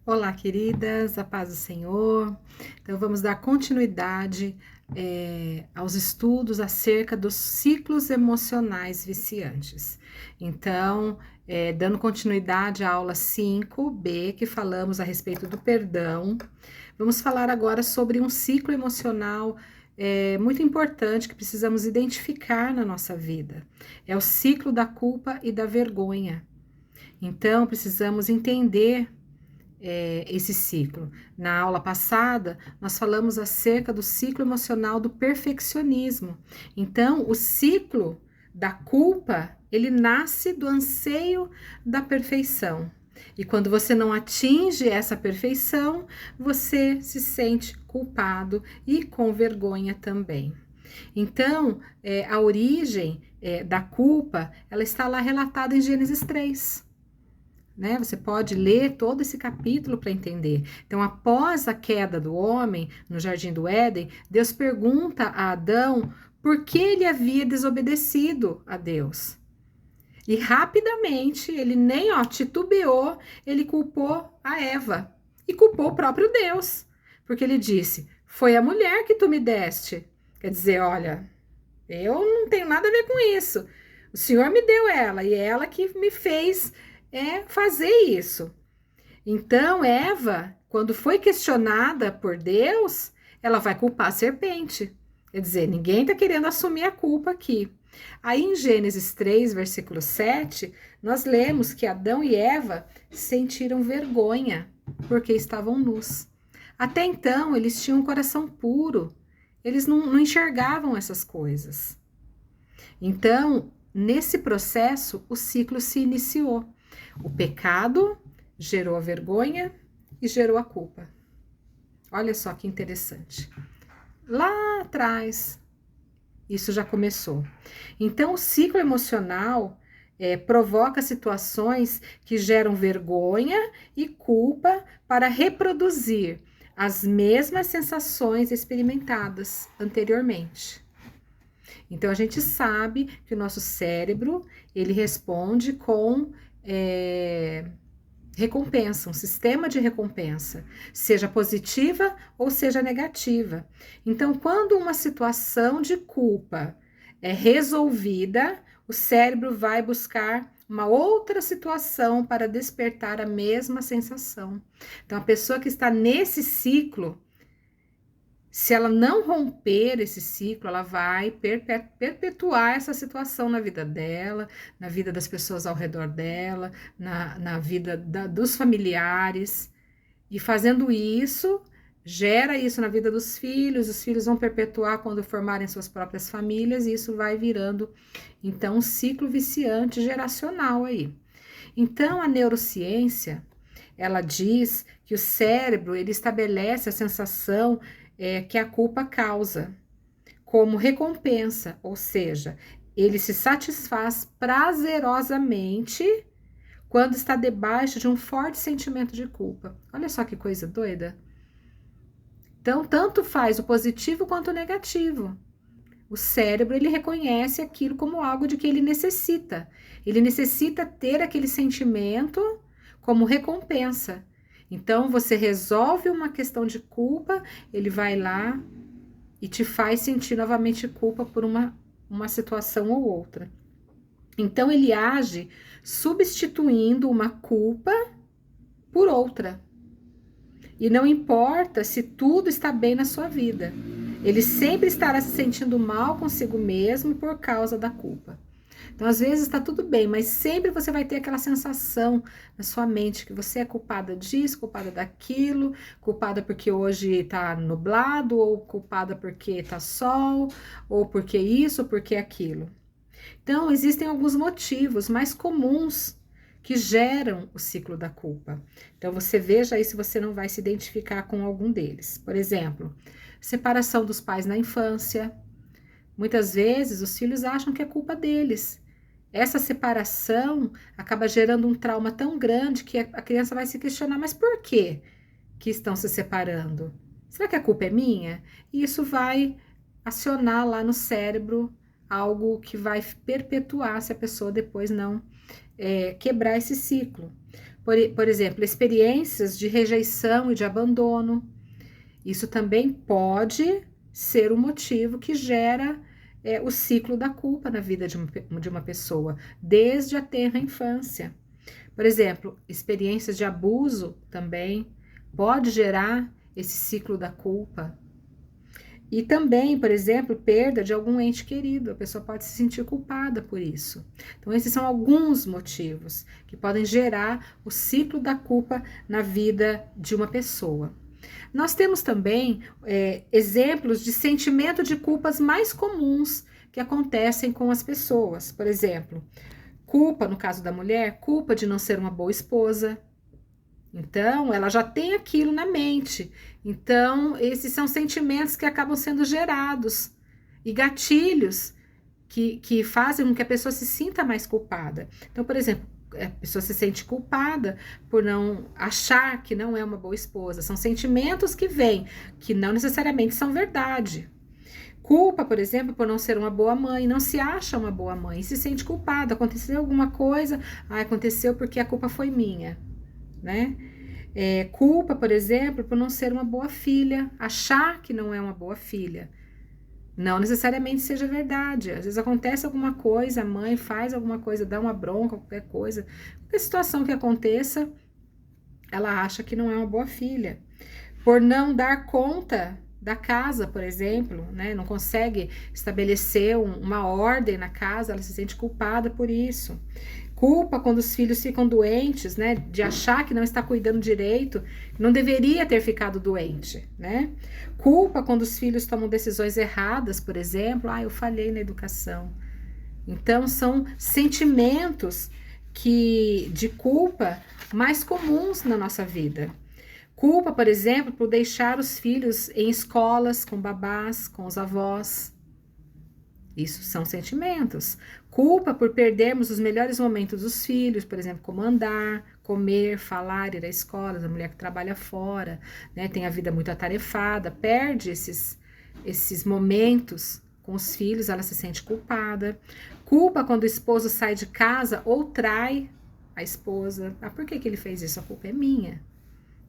Olá, queridas, a paz do Senhor. Então, vamos dar continuidade aos estudos acerca dos ciclos emocionais viciantes. Então, dando continuidade à aula 5B, que falamos a respeito do perdão, vamos falar agora sobre um ciclo emocional muito importante que precisamos identificar na nossa vida. É o ciclo da culpa e da vergonha. Então, precisamos entender esse ciclo. Na aula passada, nós falamos acerca do ciclo emocional do perfeccionismo. Então, o ciclo da culpa, ele nasce do anseio da perfeição. E quando você não atinge essa perfeição, você se sente culpado e com vergonha também. Então, a origem da culpa, ela está lá relatada em Gênesis 3. Né? Você pode ler todo esse capítulo para entender. Então, após a queda do homem no Jardim do Éden, Deus pergunta a Adão por que ele havia desobedecido a Deus. E rapidamente, ele nem titubeou, ele culpou a Eva e culpou o próprio Deus, porque ele disse: foi a mulher que tu me deste. Quer dizer, olha, eu não tenho nada a ver com isso. O Senhor me deu ela e ela que me fez fazer isso. Então, Eva, quando foi questionada por Deus, ela vai culpar a serpente. Quer dizer, ninguém está querendo assumir a culpa aqui. Aí em Gênesis 3, versículo 7, nós lemos que Adão e Eva sentiram vergonha porque estavam nus. Até então, eles tinham um coração puro, eles não enxergavam essas coisas. Então, nesse processo, o ciclo se iniciou. O pecado gerou a vergonha e gerou a culpa. Olha só que interessante. Lá atrás, isso já começou. Então, o ciclo emocional provoca situações que geram vergonha e culpa para reproduzir as mesmas sensações experimentadas anteriormente. Então, a gente sabe que o nosso cérebro, ele responde com recompensa, um sistema de recompensa, seja positiva ou seja negativa. Então, quando uma situação de culpa é resolvida, o cérebro vai buscar uma outra situação para despertar a mesma sensação. Então, a pessoa que está nesse ciclo, se ela não romper esse ciclo, ela vai perpetuar essa situação na vida dela, na vida das pessoas ao redor dela, na vida dos familiares. E fazendo isso, gera isso na vida dos filhos, os filhos vão perpetuar quando formarem suas próprias famílias, e isso vai virando, então, um ciclo viciante geracional aí. Então, a neurociência, ela diz que o cérebro, ele estabelece a sensação que a culpa causa como recompensa, ou seja, ele se satisfaz prazerosamente quando está debaixo de um forte sentimento de culpa. Olha só que coisa doida. Então, tanto faz o positivo quanto o negativo. O cérebro, ele reconhece aquilo como algo de que ele necessita. Ele necessita ter aquele sentimento como recompensa. Então, você resolve uma questão de culpa, ele vai lá e te faz sentir novamente culpa por uma situação ou outra. Então, ele age substituindo uma culpa por outra. E não importa se tudo está bem na sua vida, ele sempre estará se sentindo mal consigo mesmo por causa da culpa. Então, às vezes está tudo bem, mas sempre você vai ter aquela sensação na sua mente que você é culpada disso, culpada daquilo, culpada porque hoje está nublado, ou culpada porque está sol, ou porque isso, ou porque aquilo. Então, existem alguns motivos mais comuns que geram o ciclo da culpa. Então, você veja aí se você não vai se identificar com algum deles. Por exemplo, separação dos pais na infância. Muitas vezes os filhos acham que é culpa deles. Essa separação acaba gerando um trauma tão grande que a criança vai se questionar, mas por quê que estão se separando? Será que a culpa é minha? E isso vai acionar lá no cérebro algo que vai perpetuar se a pessoa depois não quebrar esse ciclo. Por exemplo, experiências de rejeição e de abandono. Isso também pode ser um motivo que gera o ciclo da culpa na vida de uma pessoa, desde a tenra infância. Por exemplo, experiências de abuso também pode gerar esse ciclo da culpa. E também, por exemplo, perda de algum ente querido, a pessoa pode se sentir culpada por isso. Então, esses são alguns motivos que podem gerar o ciclo da culpa na vida de uma pessoa. Nós temos também exemplos de sentimento de culpas mais comuns que acontecem com as pessoas. Por exemplo, culpa, no caso da mulher, culpa de não ser uma boa esposa. Então, ela já tem aquilo na mente. Então, esses são sentimentos que acabam sendo gerados e gatilhos que fazem com que a pessoa se sinta mais culpada. Então, por exemplo, a pessoa se sente culpada por não achar que não é uma boa esposa. São sentimentos que vêm, que não necessariamente são verdade. Culpa, por exemplo, por não ser uma boa mãe, não se acha uma boa mãe, se sente culpada. Aconteceu alguma coisa, aconteceu porque a culpa foi minha, né? Culpa, por exemplo, por não ser uma boa filha, achar que não é uma boa filha. Não necessariamente seja verdade. Às vezes acontece alguma coisa, a mãe faz alguma coisa, dá uma bronca, qualquer coisa. Qualquer situação que aconteça, ela acha que não é uma boa filha. Por não dar conta da casa, por exemplo, né? Não consegue estabelecer uma ordem na casa, ela se sente culpada por isso. Culpa quando os filhos ficam doentes, né? De achar que não está cuidando direito, não deveria ter ficado doente, né? Culpa quando os filhos tomam decisões erradas, por exemplo, eu falhei na educação. Então, são sentimentos de culpa mais comuns na nossa vida. Culpa, por exemplo, por deixar os filhos em escolas com babás, com os avós. Isso são sentimentos. Culpa por perdermos os melhores momentos dos filhos, por exemplo, como andar, comer, falar, ir à escola, a mulher que trabalha fora, né, tem a vida muito atarefada, perde esses momentos com os filhos, ela se sente culpada. Culpa quando o esposo sai de casa ou trai a esposa. Por que ele fez isso? A culpa é minha.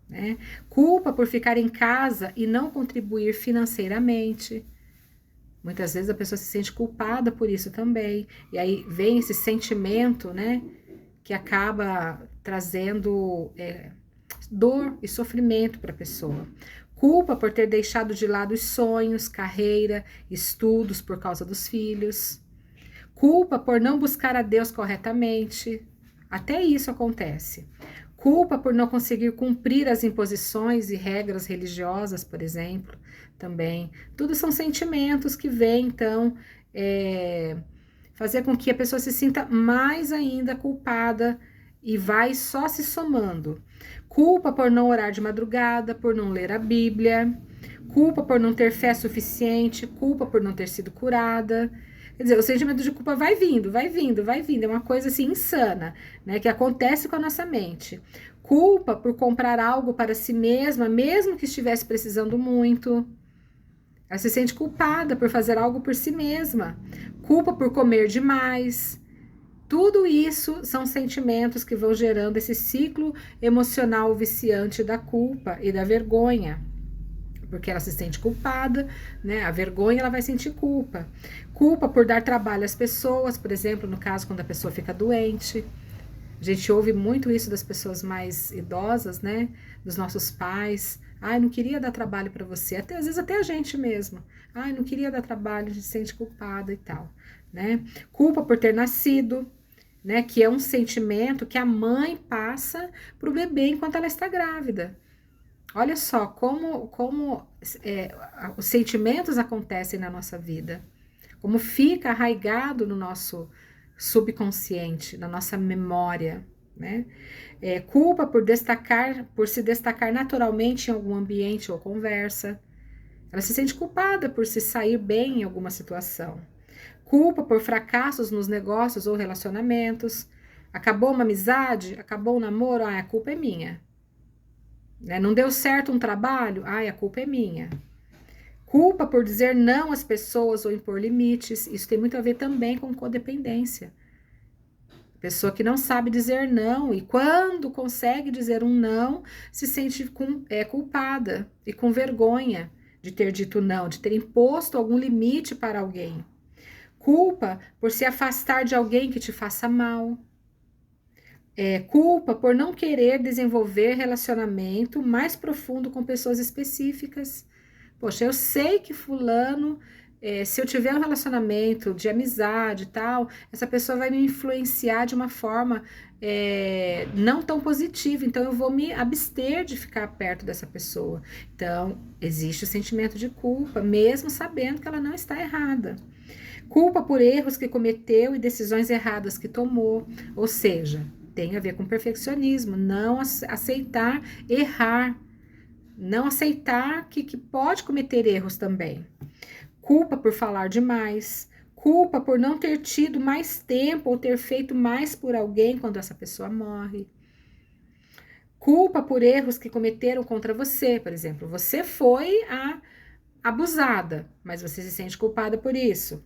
Né? Culpa por ficar em casa e não contribuir financeiramente. Muitas vezes a pessoa se sente culpada por isso também. E aí vem esse sentimento, né, que acaba trazendo dor e sofrimento para a pessoa. Culpa por ter deixado de lado os sonhos, carreira, estudos por causa dos filhos. Culpa por não buscar a Deus corretamente. Até isso acontece. Culpa por não conseguir cumprir as imposições e regras religiosas, por exemplo, também. Tudo são sentimentos que vêm, então, fazer com que a pessoa se sinta mais ainda culpada e vai só se somando. Culpa por não orar de madrugada, por não ler a Bíblia. Culpa por não ter fé suficiente. Culpa por não ter sido curada. Quer dizer, o sentimento de culpa vai vindo, vai vindo, vai vindo. É uma coisa assim insana, né? Que acontece com a nossa mente. Culpa por comprar algo para si mesma, mesmo que estivesse precisando muito. Ela se sente culpada por fazer algo por si mesma. Culpa por comer demais. Tudo isso são sentimentos que vão gerando esse ciclo emocional viciante da culpa e da vergonha. Porque ela se sente culpada, né? A vergonha, ela vai sentir culpa. Culpa por dar trabalho às pessoas, por exemplo, no caso quando a pessoa fica doente. A gente ouve muito isso das pessoas mais idosas, né? Dos nossos pais. Não queria dar trabalho para você. Às vezes até a gente mesmo. Não queria dar trabalho, a gente se sente culpada e tal, né? Culpa por ter nascido, né? Que é um sentimento que a mãe passa para o bebê enquanto ela está grávida. Olha só como os sentimentos acontecem na nossa vida, como fica arraigado no nosso subconsciente, na nossa memória, né? Culpa por se destacar naturalmente em algum ambiente ou conversa. Ela se sente culpada por se sair bem em alguma situação. Culpa por fracassos nos negócios ou relacionamentos. Acabou uma amizade? Acabou um namoro? A culpa é minha. Não deu certo um trabalho? A culpa é minha. Culpa por dizer não às pessoas ou impor limites. Isso tem muito a ver também com codependência. Pessoa que não sabe dizer não, e quando consegue dizer um não, se sente culpada e com vergonha de ter dito não, de ter imposto algum limite para alguém. Culpa por se afastar de alguém que te faça mal. Culpa por não querer desenvolver relacionamento mais profundo com pessoas específicas. Poxa, eu sei que fulano, se eu tiver um relacionamento de amizade e tal, essa pessoa vai me influenciar de uma forma não tão positiva, então eu vou me abster de ficar perto dessa pessoa. Então, existe o sentimento de culpa, mesmo sabendo que ela não está errada. Culpa por erros que cometeu e decisões erradas que tomou, ou seja, tem a ver com perfeccionismo, não aceitar errar, não aceitar que pode cometer erros também. Culpa por falar demais, culpa por não ter tido mais tempo ou ter feito mais por alguém quando essa pessoa morre. Culpa por erros que cometeram contra você, por exemplo, você foi a abusada, mas você se sente culpada por isso.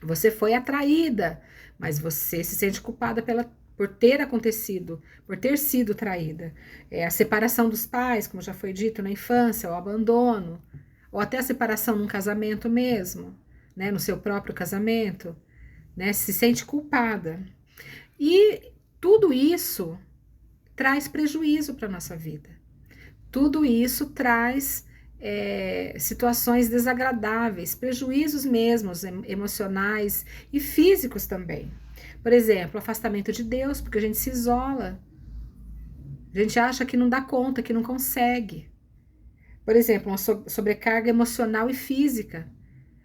Você foi atraída, mas você se sente culpada por ter acontecido, por ter sido traída. A separação dos pais, como já foi dito na infância, o abandono, ou até a separação num casamento mesmo, né, no seu próprio casamento, né, se sente culpada. E tudo isso traz prejuízo para a nossa vida. Tudo isso traz situações desagradáveis, prejuízos mesmos, emocionais e físicos também. Por exemplo, afastamento de Deus, porque a gente se isola. A gente acha que não dá conta, que não consegue. Por exemplo, uma sobrecarga emocional e física.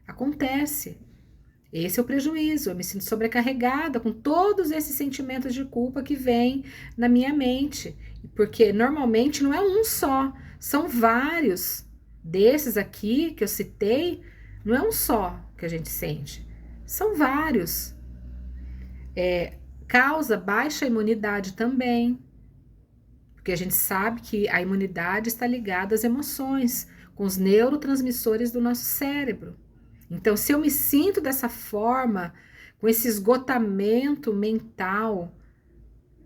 Acontece. Esse é o prejuízo. Eu me sinto sobrecarregada com todos esses sentimentos de culpa que vêm na minha mente. Porque normalmente não é um só, são vários. Desses aqui que eu citei, não é um só que a gente sente, são vários. Causa baixa imunidade também, porque a gente sabe que a imunidade está ligada às emoções, com os neurotransmissores do nosso cérebro. Então, se eu me sinto dessa forma, com esse esgotamento mental,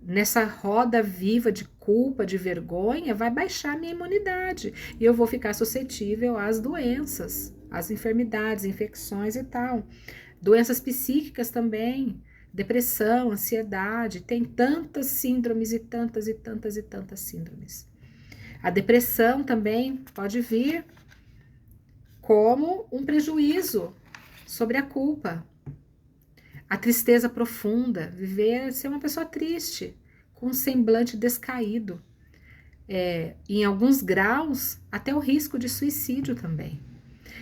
nessa roda viva de culpa, de vergonha, vai baixar minha imunidade e eu vou ficar suscetível às doenças, às enfermidades, infecções e tal. Doenças psíquicas também, depressão, ansiedade, tem tantas síndromes e tantas e tantas e tantas síndromes. A depressão também pode vir como um prejuízo sobre a culpa. A tristeza profunda, ser uma pessoa triste, com um semblante descaído. Em alguns graus, até o risco de suicídio também.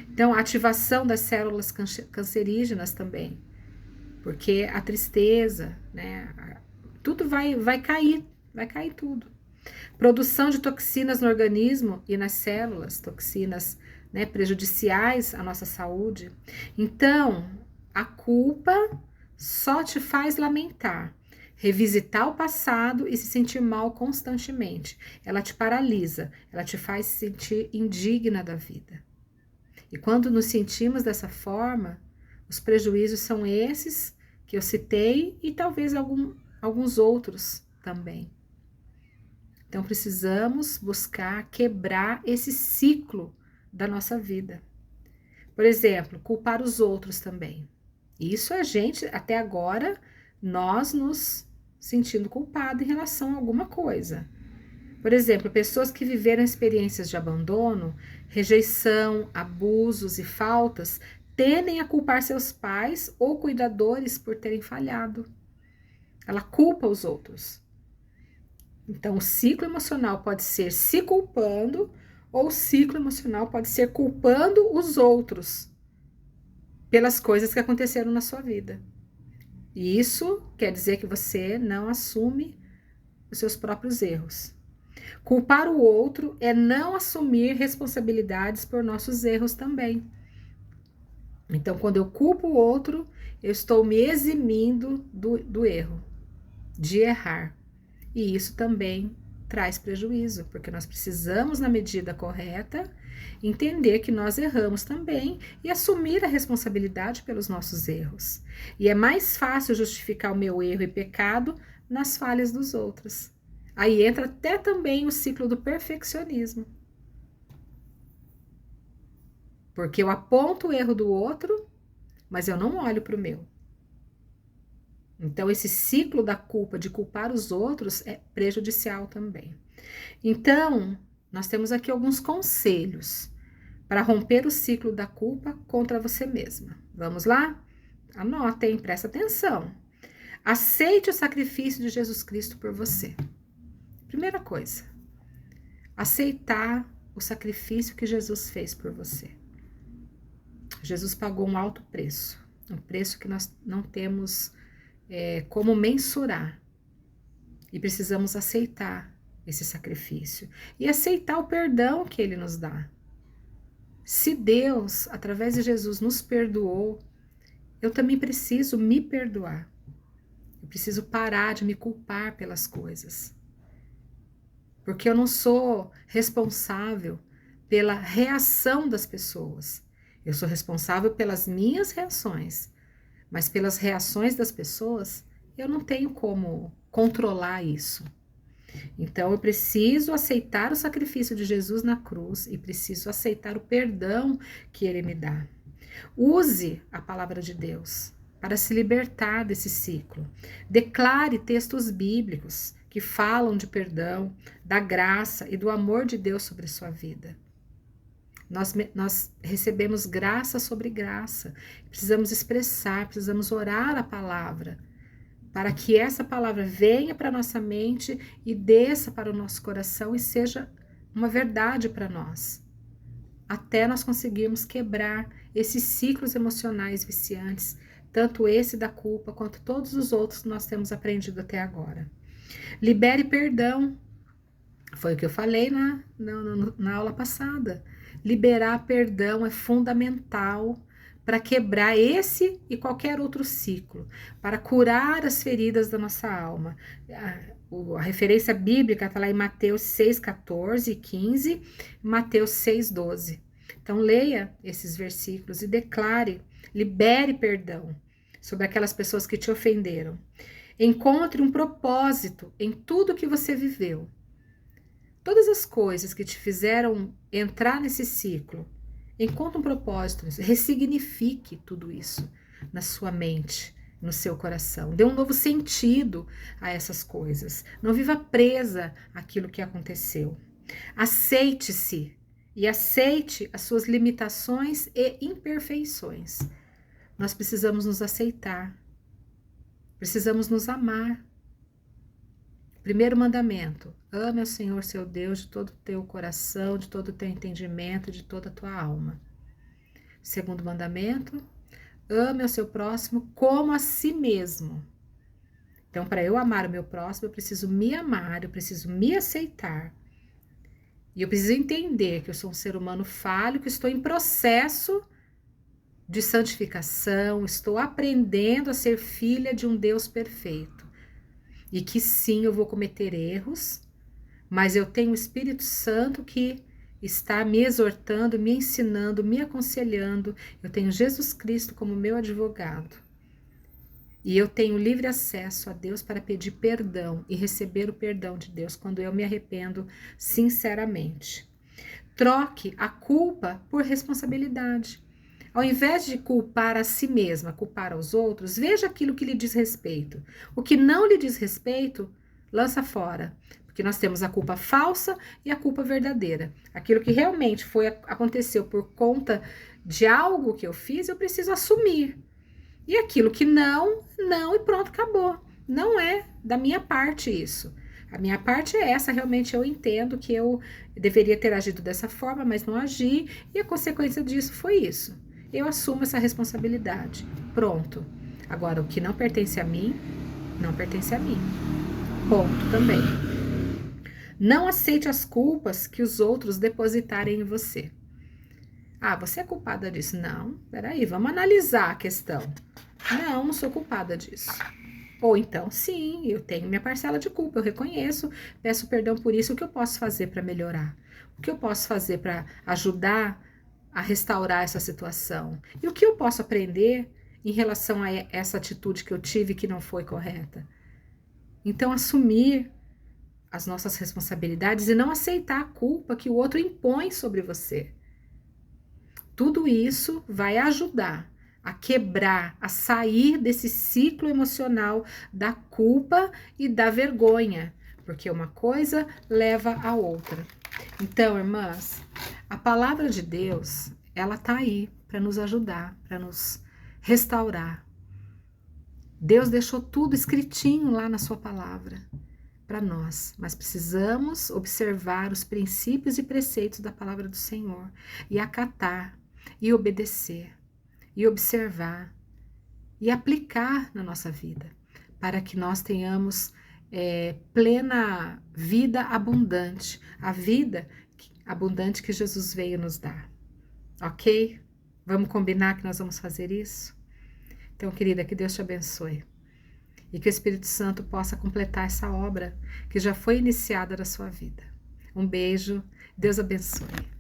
Então, a ativação das células cancerígenas também. Porque a tristeza, né, tudo vai cair tudo. Produção de toxinas no organismo e nas células, toxinas, né, prejudiciais à nossa saúde. Então, a culpa só te faz lamentar, revisitar o passado e se sentir mal constantemente. Ela te paralisa, ela te faz se sentir indigna da vida. E quando nos sentimos dessa forma, os prejuízos são esses que eu citei e talvez alguns outros também. Então precisamos buscar quebrar esse ciclo da nossa vida. Por exemplo, culpar os outros também. Isso a gente, até agora, nós nos sentindo culpados em relação a alguma coisa. Por exemplo, pessoas que viveram experiências de abandono, rejeição, abusos e faltas, tendem a culpar seus pais ou cuidadores por terem falhado. Ela culpa os outros. Então, o ciclo emocional pode ser se culpando, ou o ciclo emocional pode ser culpando os outros pelas coisas que aconteceram na sua vida. E isso quer dizer que você não assume os seus próprios erros. Culpar o outro é não assumir responsabilidades por nossos erros também. Então, quando eu culpo o outro, eu estou me eximindo do erro, de errar. E isso também traz prejuízo, porque nós precisamos, na medida correta, entender que nós erramos também e assumir a responsabilidade pelos nossos erros. E é mais fácil justificar o meu erro e pecado nas falhas dos outros. Aí entra até também o ciclo do perfeccionismo. Porque eu aponto o erro do outro, mas eu não olho para o meu. Então, esse ciclo da culpa, de culpar os outros, é prejudicial também. Então, nós temos aqui alguns conselhos para romper o ciclo da culpa contra você mesma. Vamos lá? Anotem, presta atenção. Aceite o sacrifício de Jesus Cristo por você. Primeira coisa, aceitar o sacrifício que Jesus fez por você. Jesus pagou um alto preço, um preço que nós não temos como mensurar. E precisamos aceitar esse sacrifício e aceitar o perdão que ele nos dá. Se Deus, através de Jesus, nos perdoou, eu também preciso me perdoar. Eu preciso parar de me culpar pelas coisas. Porque eu não sou responsável pela reação das pessoas. Eu sou responsável pelas minhas reações. Mas pelas reações das pessoas, eu não tenho como controlar isso. Então, eu preciso aceitar o sacrifício de Jesus na cruz e preciso aceitar o perdão que ele me dá. Use a palavra de Deus para se libertar desse ciclo. Declare textos bíblicos que falam de perdão, da graça e do amor de Deus sobre a sua vida. Nós recebemos graça sobre graça. Precisamos expressar, precisamos orar a palavra, para que essa palavra venha para a nossa mente e desça para o nosso coração e seja uma verdade para nós. Até nós conseguirmos quebrar esses ciclos emocionais viciantes, tanto esse da culpa quanto todos os outros que nós temos aprendido até agora. Libere perdão. Foi o que eu falei na aula passada. Liberar perdão é fundamental para quebrar esse e qualquer outro ciclo, para curar as feridas da nossa alma. A referência bíblica está lá em Mateus 6, 14 e 15, Mateus 6, 12. Então, leia esses versículos e declare, libere perdão sobre aquelas pessoas que te ofenderam. Encontre um propósito em tudo que você viveu. Todas as coisas que te fizeram entrar nesse ciclo, encontre um propósito, ressignifique tudo isso na sua mente, no seu coração. Dê um novo sentido a essas coisas. Não viva presa àquilo que aconteceu. Aceite-se e aceite as suas limitações e imperfeições. Nós precisamos nos aceitar. Precisamos nos amar. Primeiro mandamento, ame ao Senhor seu Deus de todo o teu coração, de todo o teu entendimento, de toda a tua alma. Segundo mandamento, ame ao seu próximo como a si mesmo. Então, para eu amar o meu próximo, eu preciso me amar, eu preciso me aceitar. E eu preciso entender que eu sou um ser humano falho, que estou em processo de santificação, estou aprendendo a ser filha de um Deus perfeito. E que sim, eu vou cometer erros, mas eu tenho o Espírito Santo que está me exortando, me ensinando, me aconselhando. Eu tenho Jesus Cristo como meu advogado. E eu tenho livre acesso a Deus para pedir perdão e receber o perdão de Deus quando eu me arrependo sinceramente. Troque a culpa por responsabilidade. Ao invés de culpar a si mesma, culpar aos outros, veja aquilo que lhe diz respeito. O que não lhe diz respeito, lança fora. Porque nós temos a culpa falsa e a culpa verdadeira. Aquilo que realmente aconteceu por conta de algo que eu fiz, eu preciso assumir. E aquilo que não e pronto, acabou. Não é da minha parte isso. A minha parte é essa, realmente eu entendo que eu deveria ter agido dessa forma, mas não agi, e a consequência disso foi isso. Eu assumo essa responsabilidade. Pronto. Agora, o que não pertence a mim, não pertence a mim. Ponto também. Não aceite as culpas que os outros depositarem em você. Ah, você é culpada disso? Não, peraí, vamos analisar a questão. Não sou culpada disso. Ou então, sim, eu tenho minha parcela de culpa, eu reconheço, peço perdão por isso. O que eu posso fazer para melhorar? O que eu posso fazer para ajudar a restaurar essa situação? E o que eu posso aprender em relação a essa atitude que eu tive que não foi correta? Então, assumir as nossas responsabilidades e não aceitar a culpa que o outro impõe sobre você. Tudo isso vai ajudar a quebrar, a sair desse ciclo emocional da culpa e da vergonha, porque uma coisa leva a outra. Então, irmãs, a palavra de Deus, ela tá aí para nos ajudar, para nos restaurar. Deus deixou tudo escritinho lá na sua palavra para nós, mas precisamos observar os princípios e preceitos da palavra do Senhor e acatar e obedecer e observar e aplicar na nossa vida, para que nós tenhamos plena vida abundante, a vida abundante que Jesus veio nos dar, ok? Vamos combinar que nós vamos fazer isso? Então, querida, que Deus te abençoe e que o Espírito Santo possa completar essa obra que já foi iniciada na sua vida. Um beijo, Deus abençoe.